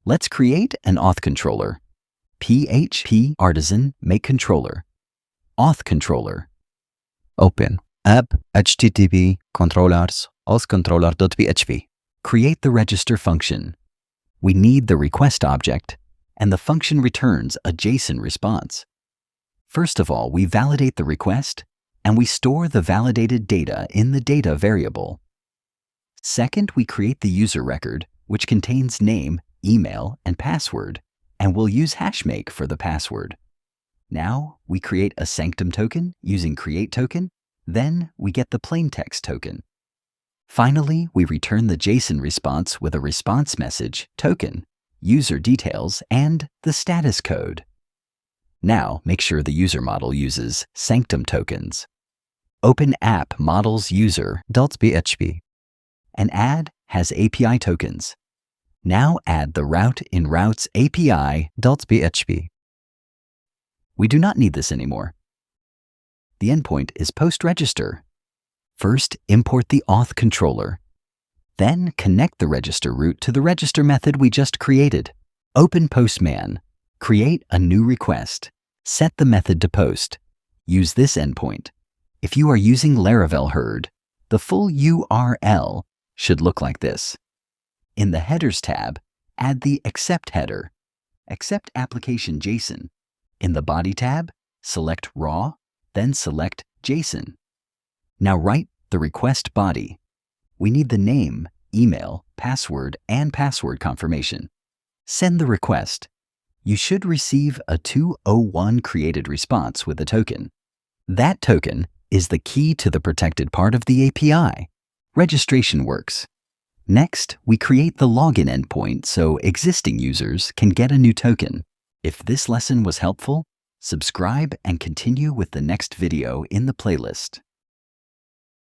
Let's create an AuthController. PHP Artisan Make Controller. AuthController. Open app http controllers AuthController.php. Create the register function. We need the request object, and the function returns a JSON response. First of all, we validate the request, and we store the validated data in the data variable. Second, we create the user record, which contains name, email, and password, and we'll use HashMake for the password. Now, we create a Sanctum token using Create token, then we get the plaintext token. Finally, we return the JSON response with a response message, token, user details, and the status code. Now, make sure the user model uses Sanctum tokens. Open app models user.php. And add has API tokens. Now add the route in routes api.php. We do not need this anymore. The endpoint is post-register. First, import the AuthController. Then connect the register route to the register method we just created. Open Postman. Create a new request. Set the method to post. Use this endpoint. If you are using Laravel herd, the full URL should look like this. In the Headers tab, add the Accept header. Accept application JSON. In the Body tab, select Raw, then select JSON. Now write the request body. We need the name, email, password, and password confirmation. Send the request. You should receive a 201 created response with a token. That token is the key to the protected part of the API. Registration works. Next, we create the login endpoint so existing users can get a new token. If this lesson was helpful, subscribe and continue with the next video in the playlist.